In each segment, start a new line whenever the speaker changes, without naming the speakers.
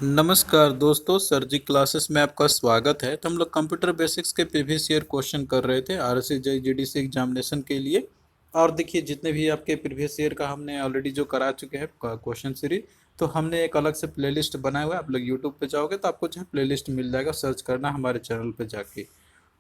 नमस्कार दोस्तों, सर जी क्लासेस में आपका स्वागत है। तो हम लोग कंप्यूटर बेसिक्स के प्रीवियस ईयर क्वेश्चन कर रहे थे आरएससी जीडीसी एग्जामिनेशन के लिए। और देखिए, जितने भी आपके प्रीवियस ईयर का हमने ऑलरेडी जो करा चुके हैं क्वेश्चन सीरीज, तो हमने एक अलग से प्लेलिस्ट बनाया हुआ है। आप लोग यूट्यूब पे जाओगे तो आपको जो है प्लेलिस्ट मिल जाएगा, सर्च करना हमारे चैनल पे जाके।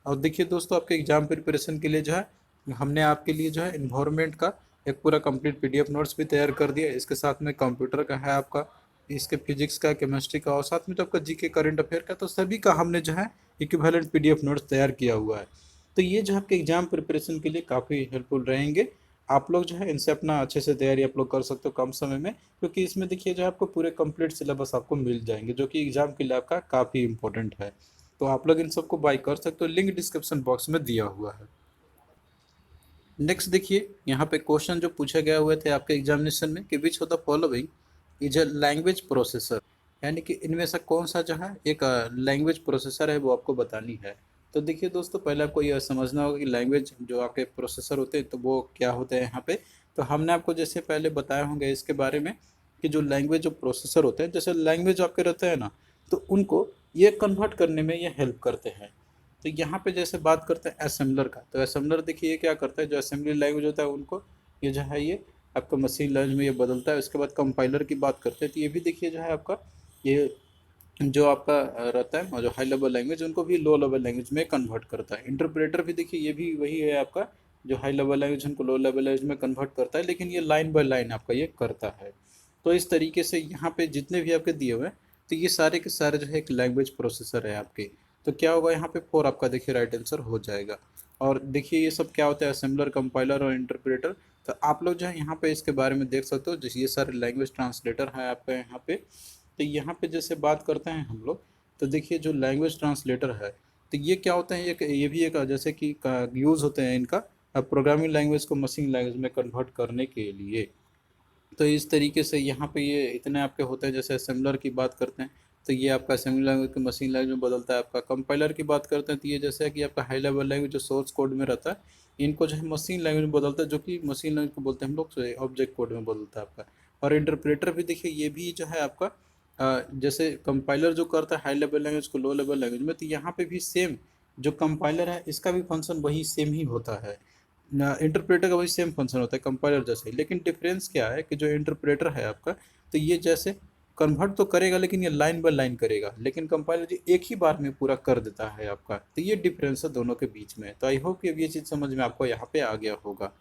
और देखिए दोस्तों, आपके एग्जाम प्रिपरेशन के लिए जो है हमने आपके लिए जो है इन्वायरमेंट का एक पूरा कंप्लीट पीडीएफ नोट्स भी तैयार कर दिया है। इसके साथ में कंप्यूटर का है आपका, इसके फिजिक्स का, केमिस्ट्री का, और साथ में जो आपका जीके करंट अफेयर का, तो सभी का हमने जो है इक्विवेलेंट पीडीएफ नोट्स तैयार किया हुआ है। तो ये जो आपके एग्जाम प्रिपरेशन के लिए काफ़ी हेल्पफुल रहेंगे। आप लोग जो है इनसे अपना अच्छे से तैयारी आप लोग कर सकते हो कम समय में, क्योंकि इसमें देखिए जो है आपको पूरे कंप्लीट सिलेबस आपको मिल जाएंगे, जो कि एग्जाम के लिए आपका काफ़ी इंपॉर्टेंट है। तो आप लोग इन सबको बाय कर सकते हो, लिंक डिस्क्रिप्शन बॉक्स में दिया हुआ है। नेक्स्ट देखिए, यहाँ पे क्वेश्चन जो पूछे गए हुए थे आपके एग्जामिनेशन में कि which of the following is a language processor, यानी कि इनमें से कौन सा जो है एक लैंग्वेज प्रोसेसर है, वो आपको बतानी है। तो देखिए दोस्तों, पहले आपको यह समझना होगा कि लैंग्वेज जो आपके प्रोसेसर होते हैं तो वो क्या होते हैं यहाँ पे। तो हमने आपको जैसे पहले बताया होंगे इसके बारे में कि जो लैंग्वेज जो प्रोसेसर होते हैं, जैसे लैंग्वेज आपके रहते हैं ना, तो उनको ये कन्वर्ट करने में ये हेल्प करते हैं। तो यहाँ पे जैसे बात करते हैं असेंबलर का, तो असेंबलर देखिए ये क्या करता है, जो असेंबली लैंग्वेज होता है उनको ये जो है ये आपका मशीन लैंग्वेज में ये बदलता है। उसके बाद कंपाइलर की बात करते हैं, तो ये भी देखिए जो है आपका ये जो आपका रहता है, और जो हाई लेवल लैंग्वेज उनको भी लो लेवल लैंग्वेज में कन्वर्ट करता है। इंटरप्रेटर भी देखिए ये भी वही है आपका, जो हाई लेवल लैंग्वेज उनको लो लेवल लैंग्वेज में कन्वर्ट करता है, लेकिन ये लाइन बाय लाइन आपका ये करता है। तो इस तरीके से यहाँ पे जितने भी आपके दिए हुए हैं, तो ये सारे के सारे जो है एक लैंग्वेज प्रोसेसर है आपके। तो क्या होगा यहाँ पे 4 आपका देखिए राइट आंसर हो जाएगा। और देखिए ये सब क्या होता है, असेंबलर, कंपाइलर और इंटरप्रेटर। तो आप लोग जो है यहाँ पे इसके बारे में देख सकते हो, जैसे ये सारे लैंग्वेज ट्रांसलेटर है आपका यहाँ पे। तो यहाँ पे जैसे बात करते हैं हम लोग, तो देखिए जो लैंग्वेज ट्रांसलेटर है, तो ये क्या होता है, ये भी एक जैसे कि यूज़ होते हैं इनका प्रोग्रामिंग लैंग्वेज को मशीन लैंग्वेज में कन्वर्ट करने के लिए। तो इस तरीके से यहाँ पे ये इतने आपके होते हैं। जैसे असेंबलर की बात करते हैं, तो ये आपका असेंबली लैंग्वेज को मशीन लैंग्वेज में बदलता है। आपका कंपाइलर की बात करते हैं, तो ये जैसे है कि आपका हाई लेवल लैंग्वेज जो सोर्स कोड में रहता है, इनको जो है मशीन लैंग्वेज में बदलता है, जो कि मशीन लैंग्वेज को बोलते हैं हम लोग ऑब्जेक्ट कोड में बदलता है आपका। और इंटरप्रेटर भी देखिए ये भी जो है आपका जैसे कंपाइलर जो करता है हाई लेवल लैंग्वेज को लो लेवल लैंग्वेज में, तो यहाँ पे भी सेम जो कंपाइलर है इसका भी फंक्शन वही सेम ही होता है। इंटरप्रेटर का वही सेम फंक्शन होता है कंपाइलर जैसे ही, लेकिन डिफरेंस क्या है कि जो इंटरप्रेटर है आपका, तो ये जैसे कन्वर्ट तो करेगा लेकिन ये लाइन बाय लाइन करेगा, लेकिन कंपाइलर जी एक ही बार में पूरा कर देता है आपका। तो ये डिफरेंस है दोनों के बीच में। तो आई होप कि अब ये चीज़ समझ में आपको यहाँ पे आ गया होगा।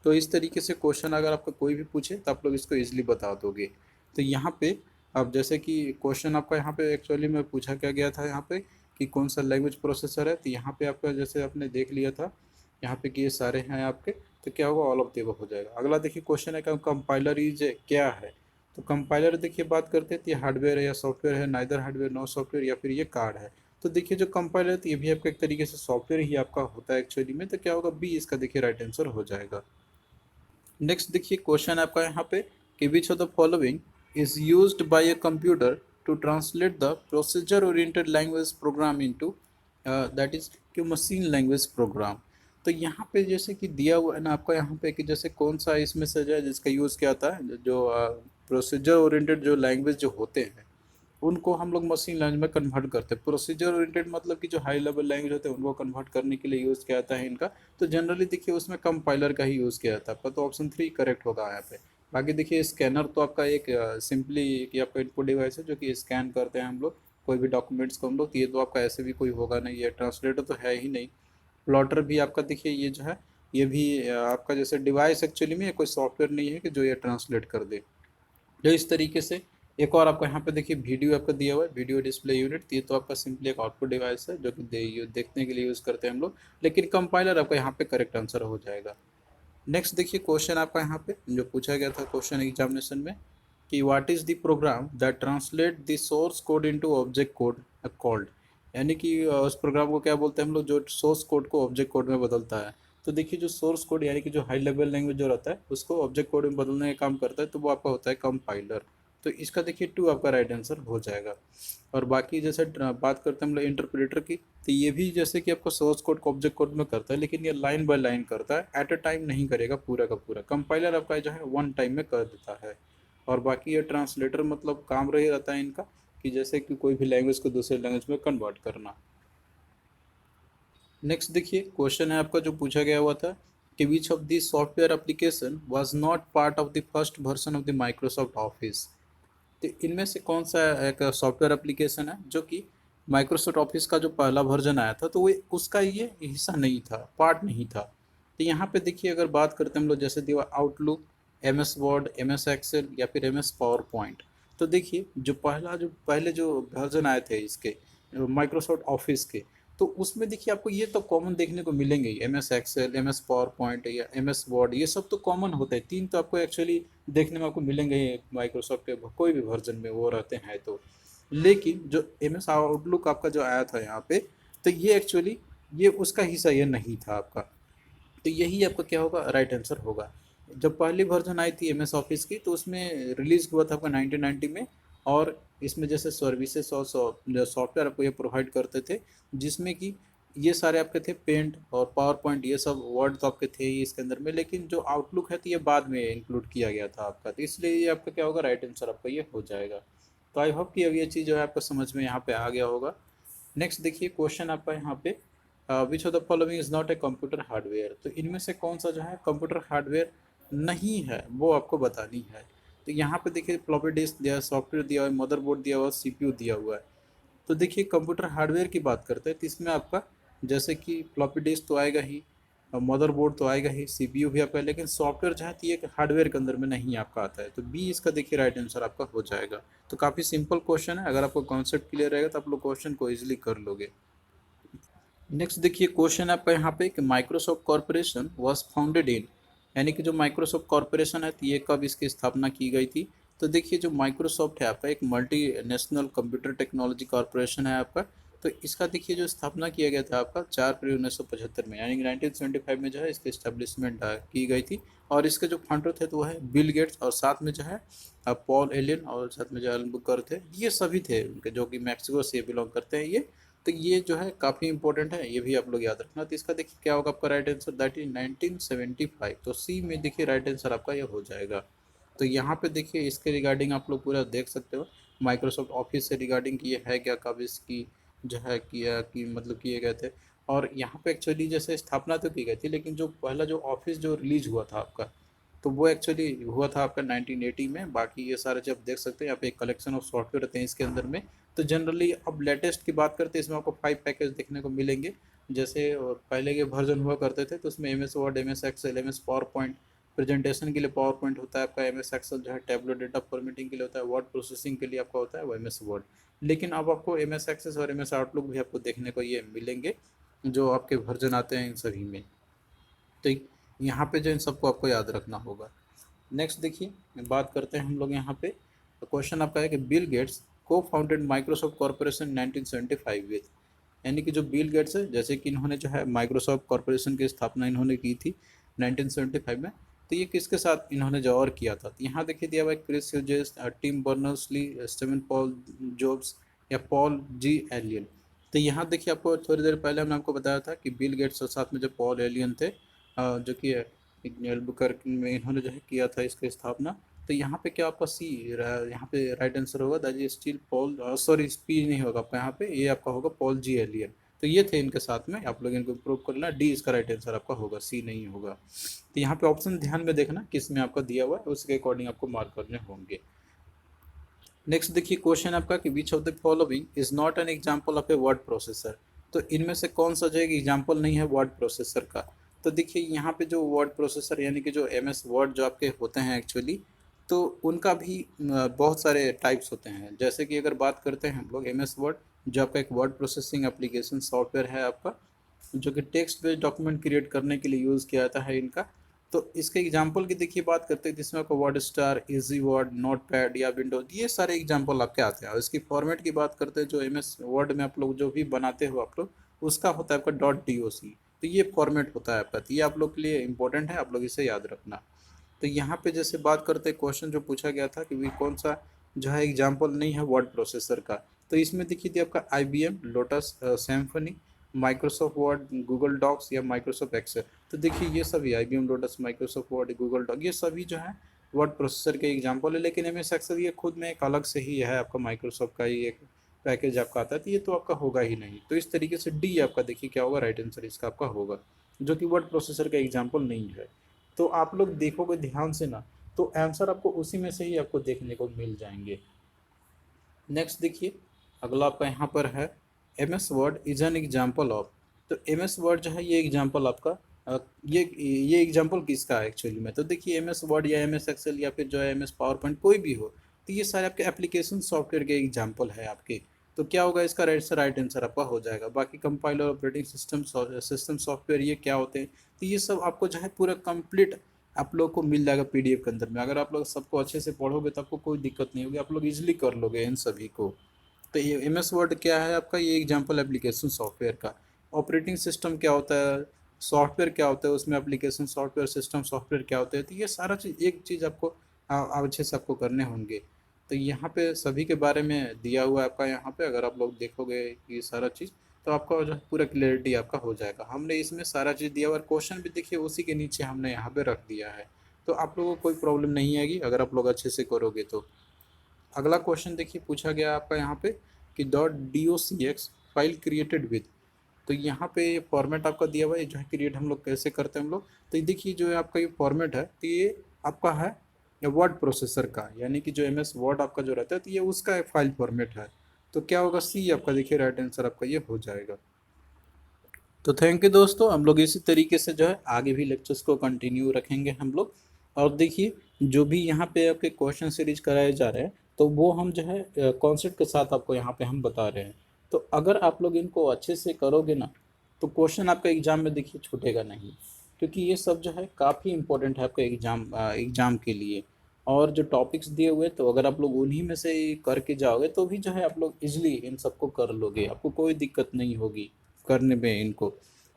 तो इस तरीके से क्वेश्चन अगर आपका कोई भी पूछे तो आप लोग इसको ईजिली बता दोगे। तो यहाँ पे अब जैसे कि क्वेश्चन आपका यहाँ पे एक्चुअली में पूछा क्या गया था यहाँ पे कि कौन सा लैंग्वेज प्रोसेसर है, तो यहाँ पे आपका जैसे आपने देख लिया था यहाँ पे कि ये सारे हैं आपके, तो क्या होगा, ऑल ऑफ द अबव हो जाएगा। अगला देखिए क्वेश्चन है कि कंपाइलर इज क्या है। तो कंपाइलर देखिए बात करते हैं, तो ये हार्डवेयर है या सॉफ्टवेयर है, नाइदर हार्डवेयर नो सॉफ्टवेयर, या फिर ये कार्ड है। तो देखिए जो कंपाइलर है तो ये भी आपका एक तरीके से सॉफ्टवेयर ही आपका होता है एक्चुअली में। तो क्या होगा, बी इसका देखिए राइट आंसर हो जाएगा। नेक्स्ट देखिए क्वेश्चन आपका यहाँ पे कि which of the following is used by a computer to translate the procedure oriented language program into that is कि मशीन लैंग्वेज प्रोग्राम। तो यहाँ पे जैसे कि दिया हुआ है ना आपका यहाँ पे कि जैसे कौन सा इसमें से जो है जिसका यूज़ क्या आता है, जो प्रोसीजर ओरिएंटेड जो लैंग्वेज जो होते हैं उनको हम लोग मशीन लैंग्वेज में कन्वर्ट करते हैं। प्रोसीजर ओरिएंटेड मतलब कि जो हाई लेवल लैंग्वेज होते हैं उनको कन्वर्ट करने के लिए यूज़ किया जाता है इनका। तो जनरली देखिए उसमें कंपाइलर का ही यूज़ किया जाता है आपका। तो ऑप्शन 3 करेक्ट होगा यहाँ पे। बाकी देखिए स्कैनर तो आपका एक सिंपली कि आपका इनपुट डिवाइस है जो कि स्कैन करते हैं हम लोग कोई भी डॉक्यूमेंट्स को हम लोग। तो ये तो आपका ऐसे भी कोई होगा नहीं, ये ट्रांसलेटर तो है ही नहीं। प्लॉटर भी आपका देखिए ये जो है ये भी आपका जैसे डिवाइस एक्चुअली में ये कोई सॉफ्टवेयर नहीं है कि जो ये ट्रांसलेट कर दे। जो इस तरीके से एक और आपको यहाँ पे देखिए वीडियो आपका दिया हुआ है, वीडियो डिस्प्ले यूनिट। ये तो आपका सिंपली एक आउटपुट डिवाइस है जो कि देखने के लिए यूज़ करते हैं हम लोग, लेकिन कंपाइलर आपका यहाँ पे करेक्ट आंसर हो जाएगा। नेक्स्ट देखिए क्वेश्चन आपका यहाँ पे जो पूछा गया था क्वेश्चन एग्जामिनेशन में कि what is the program that translate the source code into object code called, यानी कि उस प्रोग्राम को क्या बोलते हैं हम लोग जो सोर्स कोड को ऑब्जेक्ट कोड में बदलता है। तो देखिए जो सोर्स कोड यानी कि जो हाई लेवल लैंग्वेज जो रहता है उसको ऑब्जेक्ट कोड में बदलने का काम करता है, तो वो आपका होता है कंपाइलर। तो इसका देखिए 2 आपका राइट आंसर हो जाएगा। और बाकी जैसे बात करते हैं हम लोग इंटरप्रेटर की, तो ये भी जैसे कि आपको सोर्स कोड को ऑब्जेक्ट कोड में करता है, लेकिन ये लाइन बाय लाइन करता है, एट अ टाइम नहीं करेगा पूरा का पूरा। कंपाइलर आपका जो है वन टाइम में कर देता है। और बाकी ये ट्रांसलेटर मतलब काम रही रहता है इनका कि जैसे कि कोई भी लैंग्वेज को दूसरे लैंग्वेज में कन्वर्ट करना। नेक्स्ट देखिए क्वेश्चन है आपका जो पूछा गया हुआ था कि which of the software application was not part of the first version of the Microsoft office. तो इनमें से कौन सा एक सॉफ्टवेयर एप्लीकेशन है जो कि माइक्रोसॉफ्ट ऑफिस का जो पहला वर्जन आया था तो वो उसका ये हिस्सा नहीं था, पार्ट नहीं था। तो यहाँ पे देखिए अगर बात करते हैं हम लोग जैसे दिया Outlook, M S Word, M S Excel या फिर एम एस पावर पॉइंट। तो देखिए जो पहले जो वर्जन आए थे इसके माइक्रोसॉफ्ट ऑफिस के, तो उसमें देखिए आपको ये तो कॉमन देखने को मिलेंगे ही, M S Excel, M S PowerPoint या एम एस वर्ड, ये सब तो कॉमन होते हैं। तीन तो आपको एक्चुअली देखने में आपको मिलेंगे ही माइक्रोसॉफ्ट के कोई भी वर्जन में वो रहते हैं। तो लेकिन जो एम एस आउटलुक आपका जो आया था यहाँ पे, तो ये एक्चुअली ये उसका हिस्सा ये नहीं था आपका। तो यही आपका क्या होगा, राइट आंसर होगा। जब पहली वर्जन आई थी एम एस ऑफिस की तो उसमें रिलीज हुआ था आपका 1990 में। और इसमें जैसे सर्विसेज और सॉफ्टवेयर आपको ये प्रोवाइड करते थे, जिसमें कि ये सारे आपके थे पेंट और पावर पॉइंट, ये सब वर्ड तो आपके थे ही इसके अंदर में, लेकिन जो आउटलुक है तो ये बाद में इंक्लूड किया गया था आपका। तो इसलिए ये आपका क्या होगा, राइट आंसर आपका ये हो जाएगा। तो आई होप कि अब ये चीज़ जो है आपको समझ में यहाँ पे आ गया होगा। नेक्स्ट देखिए क्वेश्चन आपका यहाँ पे विच of the following is not a computer hardware. तो इनमें से कौन सा जो है कंप्यूटर हार्डवेयर नहीं है वो आपको बतानी है। तो यहाँ पे देखिए फ्लॉपी डिस्क दिया है, सॉफ्टवेयर दिया हुआ है, मदरबोर्ड दिया हुआ है, सीपीयू दिया हुआ है। तो देखिए कंप्यूटर हार्डवेयर की बात करते हैं तो इसमें आपका जैसे कि फ्लॉपी डिस्क तो आएगा ही, मदरबोर्ड तो आएगा ही, सीपीयू भी आपका, लेकिन सॉफ्टवेयर जो है तो ये हार्डवेयर के अंदर में नहीं आपका आता है। तो बी इसका देखिए राइट आंसर आपका हो जाएगा। तो काफ़ी सिंपल क्वेश्चन है, अगर आपको कॉन्सेप्ट क्लियर रहेगा तो आप लोग क्वेश्चन को ईजिली कर लोगे। नेक्स्ट देखिए क्वेश्चन आपका यहाँ पे कि Microsoft corporation was founded in, यानी कि जो माइक्रोसॉफ्ट कॉर्पोरेशन है तो ये कब इसकी स्थापना की गई थी। तो देखिए जो माइक्रोसॉफ्ट है आपका एक multi national computer technology corporation है आपका। तो इसका देखिए जो स्थापना किया गया था आपका 4 फरवरी 1975 में, यानी कि 1975 में जो है इसकी इस्टेब्लिशमेंट की गई थी। और इसके जो फाउंडर थे तो वो है बिल गेट्स, और साथ में जो है पॉल एलियन, और साथ में जो एलन बुकर थे, ये सभी थे उनके जो कि मैक्सिको से बिलोंग करते हैं ये। तो ये जो है काफ़ी इंपॉर्टेंट है, ये भी आप लोग याद रखना। तो इसका देखिए क्या होगा आपका राइट आंसर, दैट इज 1975। तो सी में देखिए राइट आंसर आपका ये हो जाएगा। तो यहाँ पे देखिए इसके रिगार्डिंग आप लोग पूरा देख सकते हो माइक्रोसॉफ्ट ऑफिस से रिगार्डिंग कि ये है क्या, कब इसकी जो है किया कि मतलब किए गए थे। और यहाँ पे एक्चुअली जैसे स्थापना तो की गई थी, लेकिन जो पहला जो ऑफिस जो रिलीज हुआ था आपका, तो वो एक्चुअली हुआ था आपका 1980 में। बाकी ये सारे जब देख सकते हैं यहाँ पे एक कलेक्शन ऑफ सॉफ्टवेयर रहते हैं इसके अंदर में। तो जनरली अब लेटेस्ट की बात करते हैं, इसमें आपको 5 पैकेज देखने को मिलेंगे। जैसे पहले के वर्जन हुआ करते थे तो उसमें M S Word, M S Excel, M S PowerPoint, presentation के लिए पावर पॉइंट होता है आपका, एम एस एक्सेल जो है टेबलो डेटा फॉर्मेटिंग के लिए होता है, वर्ड प्रोसेसिंग के लिए आपका होता है वो एम एस वर्ड। लेकिन अब आपको एम एस एक्सेस और एम एस आउटलुक भी आपको देखने को ये मिलेंगे जो आपके वर्जन आते हैं इन सभी में। तो यहाँ पे जो इन सबको आपको याद रखना होगा। नेक्स्ट देखिए बात करते हैं हम लोग यहाँ पे, क्वेश्चन आपका है कि बिल गेट्स को फाउंडेड माइक्रोसॉफ्ट कॉर्पोरेशन 1975 विद, यानी कि जो बिल गेट्स है जैसे कि इन्होंने जो है माइक्रोसॉफ्ट कॉर्पोरेशन की स्थापना इन्होंने की थी 1975 में। तो ये किसके साथ इन्होंने जो और किया था, तो यहाँ देखिए दिया हुआ है Chris Hughes, Tim Berners-Lee, Steven Paul Jobs या पॉल जी एलियन। तो यहाँ देखिए आपको थोड़ी देर पहले हमने आपको बताया था कि बिल गेट्स और साथ में जो पॉल एलियन थे जो कि एल्बुकर्क में इन्होंने जो है किया था इसकी स्थापना। तो यहाँ पे क्या आपका सी यहाँ पे राइट आंसर होगा, that is steel Paul, sorry P नहीं होगा आपका यहाँ पे, ये आपका होगा पॉल जी एलियन। तो ये थे इनके साथ में, आप लोग इनको प्रूव कर लेना, डी इसका राइट आंसर आपका होगा, सी नहीं होगा। तो यहाँ पे ऑप्शन ध्यान में देखना किस में आपका दिया हुआ है, उसके अकॉर्डिंग आपको मार्क करने होंगे। नेक्स्ट देखिए क्वेश्चन आपका कि which of the following is not an example of a word processor. तो इनमें से कौन सा जो है एग्जांपल नहीं है वर्ड प्रोसेसर का। तो देखिए यहाँ पे जो वर्ड प्रोसेसर यानी कि जो एम एस वर्ड जो आपके होते हैं एक्चुअली, तो उनका भी बहुत सारे टाइप्स होते हैं। जैसे कि अगर बात करते हैं हम लोग एम एस वर्ड, जो आपका एक वर्ड प्रोसेसिंग एप्लीकेशन सॉफ्टवेयर है आपका, जो कि टेक्स्ट बेस्ड डॉक्यूमेंट क्रिएट करने के लिए यूज़ किया जाता है इनका। तो इसके एग्जाम्पल की देखिए बात करते हैं, जिसमें आपको word star, easy word, note pad या विंडोज, ये सारे एग्जाम्पल आपके आते हैं। और इसकी फॉर्मेट की बात करते हैं, जो एम एस वर्ड में आप लोग जो भी बनाते हो आप लोग, उसका होता है आपका .doc। तो ये फॉर्मेट होता है आपका, तो ये आप लोग के लिए इंपॉर्टेंट है, आप लोग इसे याद रखना। तो यहाँ पे जैसे बात करते हैं क्वेश्चन जो पूछा गया था कि भी कौन सा जो है एग्जाम्पल नहीं है वर्ड प्रोसेसर का। तो इसमें देखिए थी आपका IBM, Lotus, Symphony, Microsoft Word, Google Docs या माइक्रोसॉफ्ट एक्सेल। तो देखिए ये सभी IBM, Lotus, Microsoft Word, Google Doc, ये सभी जो है वर्ड प्रोसेसर के एग्जाम्पल है, लेकिन एम एस एक्सेल ये खुद में एक अलग से ही है, आपका माइक्रोसॉफ्ट का ही एक पैकेज आपका आता है, तो ये तो आपका होगा ही नहीं। तो इस तरीके से डी आपका देखिए क्या होगा, राइट आंसर इसका आपका होगा, जो कि वर्ड प्रोसेसर का एग्जाम्पल नहीं है। तो आप लोग देखोगे ध्यान से ना, तो आंसर आपको उसी में से ही आपको देखने को मिल जाएंगे। नेक्स्ट देखिए अगला आपका यहाँ पर है M S Word is an example of. तो एम एस वर्ड जो है ये एग्जाम्पल आपका ये एग्जाम्पल किसका है एक्चुअली में। तो देखिए एम एस वर्ड या एम एस एक्सेल या फिर जो है एम एस पावर पॉइंट कोई भी हो, तो ये सारे आपके एप्लीकेशन सॉफ्टवेयर के एग्जाम्पल है आपके। तो क्या होगा इसका राइट आंसर आपका हो जाएगा। बाकी कंपाइलर, ऑपरेटिंग सिस्टम सॉफ्टवेयर ये क्या होते हैं, तो ये सब आपको जो है पूरा कंप्लीट आप लोग को मिल जाएगा पीडीएफ के अंदर में। अगर आप लोग सबको अच्छे से पढ़ोगे तो आपको कोई दिक्कत नहीं होगी, आप लोग इजीली कर लोगे इन सभी को। तो ये एम एस वर्ड क्या है आपका, ये एग्जाम्पल एप्लीकेशन सॉफ्टवेयर का। ऑपरेटिंग सिस्टम क्या होता है, सॉफ्टवेयर क्या होता है, उसमें एप्लीकेशन सॉफ्टवेयर, सिस्टम सॉफ्टवेयर क्या होते हैं, तो ये सारा चीज़ एक चीज़ आपको अच्छे से आपको करने होंगे। तो यहाँ पे सभी के बारे में दिया हुआ है आपका, यहाँ पे अगर आप लोग देखोगे ये सारा चीज़ तो आपका जो है पूरा क्लियरिटी आपका हो जाएगा। हमने इसमें सारा चीज़ दिया हुआ है, क्वेश्चन भी देखिए उसी के नीचे हमने यहाँ पे रख दिया है, तो आप लोगों को कोई प्रॉब्लम नहीं आएगी अगर आप लोग अच्छे से करोगे तो। अगला क्वेश्चन देखिए पूछा गया आपका यहाँ पे कि .docx फाइल क्रिएटेड विद। तो यहाँ पे फॉर्मेट आपका दिया हुआ है जो है क्रिएट हम लोग कैसे करते हैं हम लोग। तो ये देखिए जो है आपका ये फॉर्मेट है, तो ये आपका है वर्ड प्रोसेसर का, यानी कि जो एम एस वर्ड आपका जो रहता है तो ये उसका एक फाइल फॉर्मेट है। तो क्या होगा, सी आपका देखिए राइट आंसर आपका ये हो जाएगा। तो थैंक यू दोस्तों, हम लोग इसी तरीके से जो है आगे भी लेक्चर्स को कंटिन्यू रखेंगे हम लोग। और देखिए जो भी यहाँ पे आपके क्वेश्चन सीरीज कराए जा रहे हैं तो वो हम जो है कॉन्सेप्ट के साथ आपको यहाँ पे हम बता रहे हैं। तो अगर आप लोग इनको अच्छे से करोगे ना तो क्वेश्चन आपका एग्जाम में देखिए छूटेगा नहीं, क्योंकि ये सब जो है काफ़ी इंपॉर्टेंट है आपका एग्जाम के लिए। और जो टॉपिक्स दिए हुए तो अगर आप लोग उन्हीं में से करके जाओगे तो भी जो है आप लोग इजली इन सबको कर लोगे, आपको कोई दिक्कत नहीं होगी करने में इनको।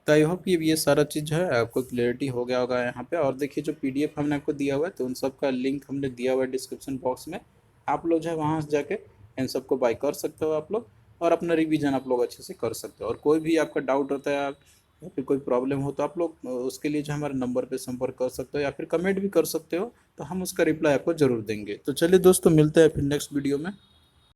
तो आई होप ये सारा चीज़ जो है आपको क्लियरिटी हो गया होगा यहाँ पे। और देखिए जो पीडीएफ हमने आपको दिया हुआ है तो उन सब का लिंक हमने दिया हुआ है डिस्क्रिप्शन बॉक्स में, आप लोग जो है वहाँ से जाके इन सबको बाय कर सकते हो आप लोग, और अपना रिवीजन आप लोग अच्छे से कर सकते हो। और कोई भी आपका डाउट होता है या फिर कोई प्रॉब्लम हो तो आप लोग उसके लिए जो हमारे नंबर पे संपर्क कर सकते हो या फिर कमेंट भी कर सकते हो, तो हम उसका रिप्लाई आपको ज़रूर देंगे। तो चलिए दोस्तों मिलते हैं फिर नेक्स्ट वीडियो में।